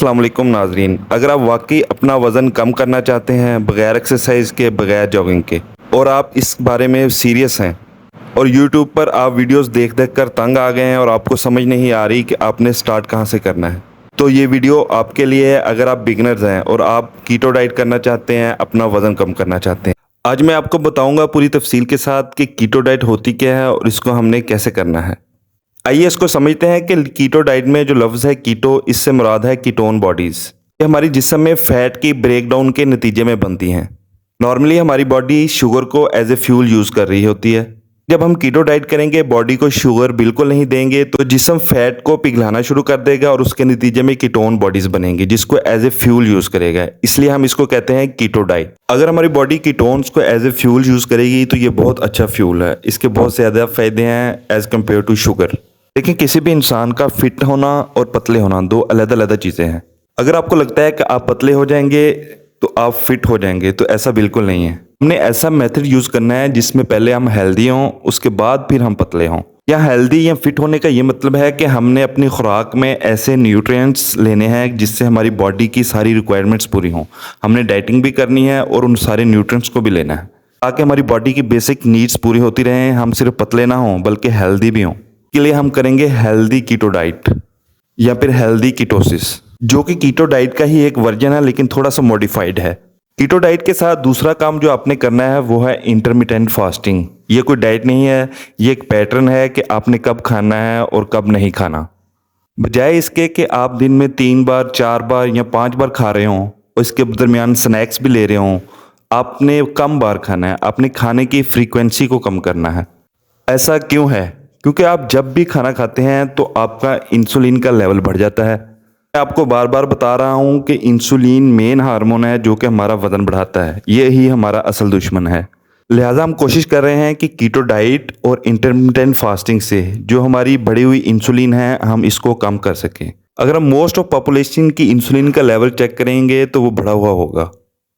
अस्सलाम वालेकुम नाजरीन। अगर आप वाकई अपना वज़न कम करना चाहते हैं बग़ैर एक्सरसाइज के, बग़ैर जॉगिंग के, और आप इस बारे में सीरियस हैं और यूट्यूब पर आप वीडियोस देख देख कर तंग आ गए हैं और आपको समझ नहीं आ रही कि आपने स्टार्ट कहाँ से करना है, तो ये वीडियो आपके लिए है। अगर आप बिगनर्स हैं और आप कीटो डाइट करना चाहते हैं, अपना वज़न कम करना चाहते हैं, आज मैं आपको बताऊंगा पूरी तफसील के साथ कि कीटो डाइट होती क्या है और इसको हमने कैसे करना है। आइए इसको समझते हैं कि कीटो डाइट में जो लफ्ज़ है कीटो, इससे मुराद है कीटोन बॉडीज़। ये हमारी जिस्म में फ़ैट की ब्रेकडाउन के नतीजे में बनती हैं। नॉर्मली हमारी बॉडी शुगर को एज ए फ्यूल यूज़ कर रही होती है। जब हम कीटो डाइट करेंगे, बॉडी को शुगर बिल्कुल नहीं देंगे, तो जिस्म फ़ैट को पिघलाना शुरू कर देगा और उसके नतीजे में कीटोन बॉडीज़ बनेंगी जिसको एज ए फ्यूल यूज़ करेगा। इसलिए हम इसको कहते हैं कीटो डाइट। अगर हमारी बॉडी कीटोन्स को एज ए फ्यूल यूज़ करेगी तो ये बहुत अच्छा फ्यूल है। इसके बहुत ज़्यादा फ़ायदे हैं एज़ कम्पेयर टू शुगर। लेकिन किसी भी इंसान का फिट होना और पतले होना दो अलग अलग चीज़ें हैं। अगर आपको लगता है कि आप पतले हो जाएंगे तो आप फिट हो जाएंगे, तो ऐसा बिल्कुल नहीं है। हमने ऐसा मेथड यूज़ करना है जिसमें पहले हम हेल्दी हों, उसके बाद फिर हम पतले हों। या हेल्दी या फिट होने का ये मतलब है कि हमने अपनी खुराक में ऐसे न्यूट्रिएंट्स लेने हैं जिससे हमारी बॉडी की सारी रिक्वायरमेंट्स पूरी हों। हमने डाइटिंग भी करनी है और उन सारे न्यूट्रिएंट्स को भी लेना है ताकि हमारी बॉडी की बेसिक नीड्स पूरी होती रहें। हम सिर्फ पतले ना हों बल्कि हेल्दी भी हों। के लिए हम करेंगे हेल्दी कीटो डाइट या फिर हेल्दी कीटोसिस, जो कि कीटो डाइट का ही एक वर्जन है लेकिन थोड़ा सा मॉडिफाइड है। कीटो डाइट के साथ दूसरा काम जो आपने करना है वो है इंटरमिटेंट फास्टिंग। ये कोई डाइट नहीं है, ये एक पैटर्न है कि आपने कब खाना है और कब नहीं खाना। बजाय इसके कि आप दिन में 3 बार, 4 बार या 5 बार खा रहे हों और इसके दरमियान स्नैक्स भी ले रहे हों, आपने कम बार खाना है। आपने खाने की फ्रीक्वेंसी को कम करना है। ऐसा क्यों है? क्योंकि आप जब भी खाना खाते हैं तो आपका इंसुलिन का लेवल बढ़ जाता है। मैं आपको बार बार बता रहा हूँ कि इंसुलिन मेन हार्मोन है जो कि हमारा वज़न बढ़ाता है। ये ही हमारा असल दुश्मन है। लिहाजा हम कोशिश कर रहे हैं कि कीटो डाइट और इंटरमिटेंट फास्टिंग से जो हमारी बढ़ी हुई इंसुलिन है, हम इसको कम कर सकें। अगर हम मोस्ट ऑफ पॉपुलेशन की इंसुलिन का लेवल चेक करेंगे तो वो बढ़ा हुआ होगा।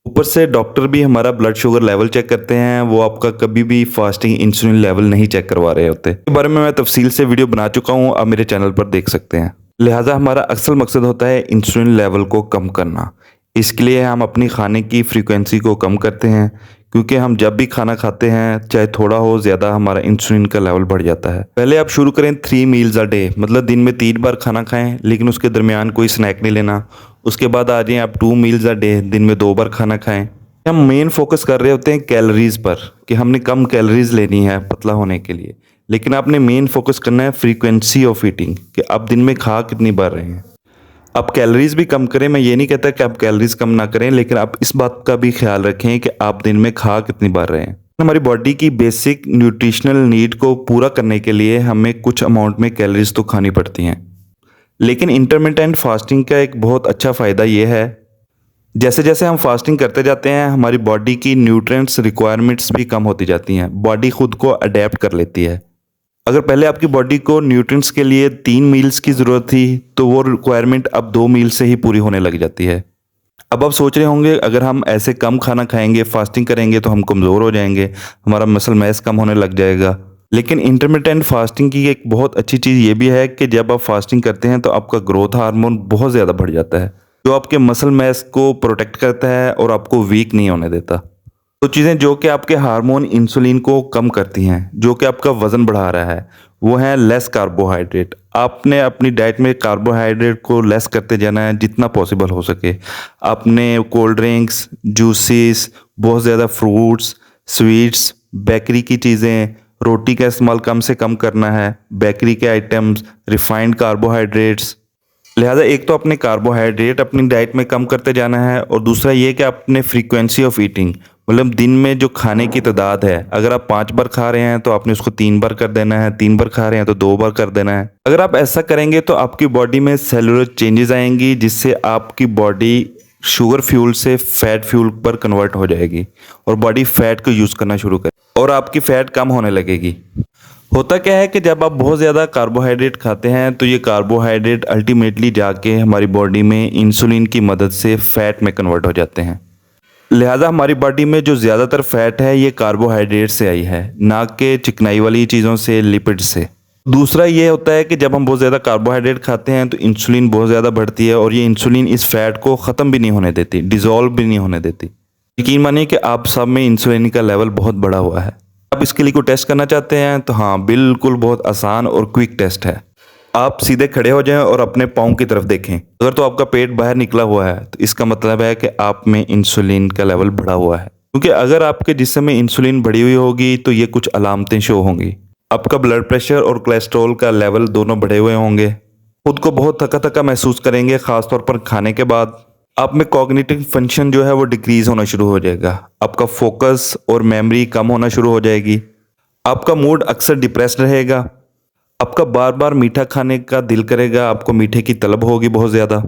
ऊपर से डॉक्टर भी हमारा ब्लड शुगर लेवल चेक करते हैं, वो आपका कभी भी फास्टिंग इंसुलिन लेवल नहीं चेक करवा रहे होते। इस बारे में मैं तफसील से वीडियो बना चुका हूँ, आप मेरे चैनल पर देख सकते हैं। लिहाजा हमारा असल मकसद होता है इंसुलिन लेवल को कम करना। इसके लिए हम अपनी खाने की फ्रीक्वेंसी को कम करते हैं, क्योंकि हम जब भी खाना खाते हैं, चाहे थोड़ा हो ज़्यादा, हमारा इंसुलिन का लेवल बढ़ जाता है। पहले आप शुरू करें 3 मील्स अ डे, मतलब दिन में 3 बार खाना खाएं लेकिन उसके दरमियान कोई स्नैक नहीं लेना। उसके बाद आ जाएं आप 2 मील्स अ डे, दिन में 2 बार खाना खाएं। हम मेन फोकस कर रहे होते हैं कैलोरीज पर कि हमने कम कैलोरीज लेनी है पतला होने के लिए, लेकिन आपने मेन फोकस करना है फ्रीक्वेंसी ऑफ ईटिंग कि आप दिन में खा कितनी बार रहे हैं। आप कैलोरीज भी कम करें, मैं ये नहीं कहता कि आप कैलोरीज कम ना करें, लेकिन आप इस बात का भी ख्याल रखें कि आप दिन में खा कितनी बार रहे हैं। हमारी बॉडी की बेसिक न्यूट्रिशनल नीड को पूरा करने के लिए हमें कुछ अमाउंट में कैलोरीज तो खानी पड़ती हैं। लेकिन इंटरमिटेंट फास्टिंग का एक बहुत अच्छा फ़ायदा ये है, जैसे जैसे हम फास्टिंग करते जाते हैं हमारी बॉडी की न्यूट्रिएंट्स रिक्वायरमेंट्स भी कम होती जाती हैं। बॉडी खुद को अडेप्ट कर लेती है। अगर पहले आपकी बॉडी को न्यूट्रिएंट्स के लिए 3 मील्स की ज़रूरत थी तो वो रिक्वायरमेंट अब 2 मील से ही पूरी होने लग जाती है। अब आप सोच रहे होंगे अगर हम ऐसे कम खाना खाएंगे, फास्टिंग करेंगे, तो हम कमज़ोर हो जाएंगे, हमारा मसल मास कम होने लग जाएगा। लेकिन इंटरमिटेंट फास्टिंग की एक बहुत अच्छी चीज़ ये भी है कि जब आप फास्टिंग करते हैं तो आपका ग्रोथ हार्मोन बहुत ज़्यादा बढ़ जाता है, जो आपके मसल मास को प्रोटेक्ट करता है और आपको वीक नहीं होने देता। तो चीज़ें जो कि आपके हार्मोन इंसुलिन को कम करती हैं, जो कि आपका वज़न बढ़ा रहा है, वो है लेस कार्बोहाइड्रेट। आपने अपनी डाइट में कार्बोहाइड्रेट को लेस करते जाना है जितना पॉसिबल हो सके। आपने कोल्ड ड्रिंक्स, जूसेस, बहुत ज़्यादा फ्रूट्स, स्वीट्स, बेकरी की चीज़ें, रोटी का इस्तेमाल कम से कम करना है, बेकरी के आइटम्स, रिफाइंड कार्बोहाइड्रेट्स। लिहाजा एक तो अपने कार्बोहाइड्रेट अपनी डाइट में कम करते जाना है और दूसरा ये कि अपने फ्रीक्वेंसी ऑफ ईटिंग, मतलब दिन में जो खाने की तादाद है, अगर आप 5 बार खा रहे हैं तो आपने उसको 3 बार कर देना है, 3 बार खा रहे हैं तो 2 बार कर देना है। अगर आप ऐसा करेंगे तो आपकी बॉडी में सेलुलर चेंजेस आएंगी जिससे आपकी बॉडी शुगर फ्यूल से फैट फ्यूल पर कन्वर्ट हो जाएगी और बॉडी फैट को यूज़ करना शुरू करे और आपकी फ़ैट कम होने लगेगी। होता क्या है कि जब आप बहुत ज़्यादा कार्बोहाइड्रेट खाते हैं तो ये कार्बोहाइड्रेट अल्टीमेटली जाके हमारी बॉडी में इंसुलिन की मदद से फ़ैट में कन्वर्ट हो जाते हैं। लिहाजा हमारी बॉडी में जो ज़्यादातर फ़ैट है ये कार्बोहाइड्रेट से आई है, ना कि चिकनाई वाली चीज़ों से, लिपिड से। दूसरा ये होता है कि जब हम बहुत ज़्यादा कार्बोहाइड्रेट खाते हैं तो इंसुलिन बहुत ज़्यादा बढ़ती है और ये इंसुलिन इस फैट को ख़त्म भी नहीं होने देती, डिज़ोल्व भी नहीं होने देती। यकीन मानिए कि आप सब में इंसुलिन का लेवल बहुत बढ़ा हुआ है। आप इसके लिए कोई टेस्ट करना चाहते हैं तो हाँ, बिल्कुल बहुत आसान और क्विक टेस्ट है। आप सीधे खड़े हो जाएं और अपने पाँव की तरफ देखें। अगर तो आपका पेट बाहर निकला हुआ है तो इसका मतलब है कि आप में इंसुलिन का लेवल बढ़ा हुआ है, क्योंकि अगर आपके जिस्म में इंसुलिन बढ़ी हुई होगी तो ये कुछ अलामतें शो होंगी। आपका ब्लड प्रेशर और कोलेस्ट्रॉल का लेवल दोनों बढ़े हुए होंगे। खुद को बहुत थका थका महसूस करेंगे, खासतौर पर खाने के बाद। आप में कॉग्निटिव फंक्शन जो है वो डिक्रीज होना शुरू हो जाएगा। आपका फोकस और मेमोरी कम होना शुरू हो जाएगी। आपका मूड अक्सर डिप्रेस्ड रहेगा। आपका बार बार मीठा खाने का दिल करेगा, आपको मीठे की तलब होगी बहुत ज़्यादा।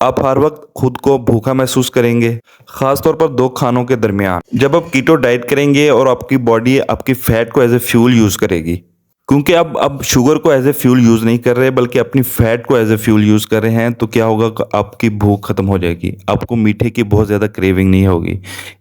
आप हर वक्त खुद को भूखा महसूस करेंगे, खासतौर पर दो खानों के दरमियान। जब आप कीटो डाइट करेंगे और आपकी बॉडी आपकी फैट को एज ए फ्यूल यूज़ करेगी, क्योंकि अब शुगर को एज ए फ्यूल यूज़ नहीं कर रहे बल्कि अपनी फैट को एज ए फ्यूल यूज़ कर रहे हैं, तो क्या होगा कि आपकी भूख खत्म हो जाएगी, आपको मीठे की बहुत ज़्यादा क्रेविंग नहीं होगी।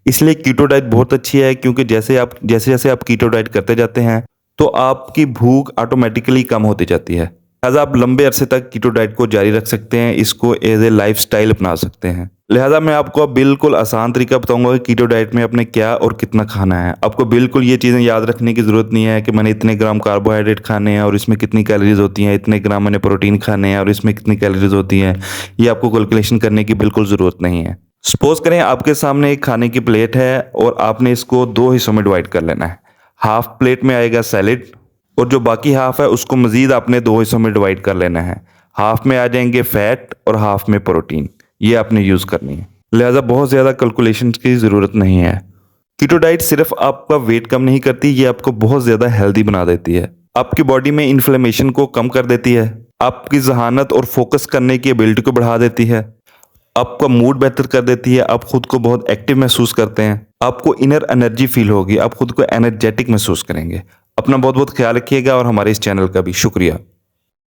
इसलिए कीटो डाइट बहुत अच्छी है, क्योंकि जैसे जैसे आप कीटो डाइट करते जाते हैं तो आपकी भूख ऑटोमेटिकली कम होती जाती है। लिहाजा आप लंबे अरसे तक कीटो डाइट को जारी रख सकते हैं, इसको एज ए लाइफ स्टाइल अपना सकते हैं। लिहाजा मैं आपको अब बिल्कुल आसान तरीका बताऊंगा कि कीटो डाइट में आपने क्या और कितना खाना है। आपको बिल्कुल ये चीज़ें याद रखने की ज़रूरत नहीं है कि मैंने इतने ग्राम कार्बोहाइड्रेट खाने हैं और इसमें कितनी कैलोरीज होती हैं, इतने ग्राम मैंने प्रोटीन खाने हैं और इसमें कितनी कैलोरीज होती हैं। ये आपको कैलकुलेशन करने की बिल्कुल ज़रूरत नहीं है। सपोज करें आपके सामने एक खाने की प्लेट है और आपने इसको दो हिस्सों में डिवाइड कर लेना है। हाफ प्लेट में आएगा सैलेड और जो बाकी हाफ है उसको मज़ीद आपने दो हिस्सों में डिवाइड कर लेना है। हाफ में आ जाएंगे फैट और हाफ में प्रोटीन, ये आपने यूज़ करनी है। लिहाजा बहुत ज़्यादा कैलकुलेशन की ज़रूरत नहीं है। कीटो डाइट सिर्फ आपका वेट कम नहीं करती, ये आपको बहुत ज़्यादा हेल्दी बना देती है। आपकी बॉडी में इन्फ्लेमेशन को कम कर देती है, आपकी जहानत और फोकस करने की एबिलिटी को बढ़ा देती है, आपका मूड बेहतर कर देती है, आप खुद को बहुत एक्टिव महसूस करते हैं, आपको इनर एनर्जी फील होगी, आप खुद को एनर्जेटिक महसूस करेंगे। अपना बहुत बहुत ख्याल रखिएगा और हमारे इस चैनल का भी शुक्रिया।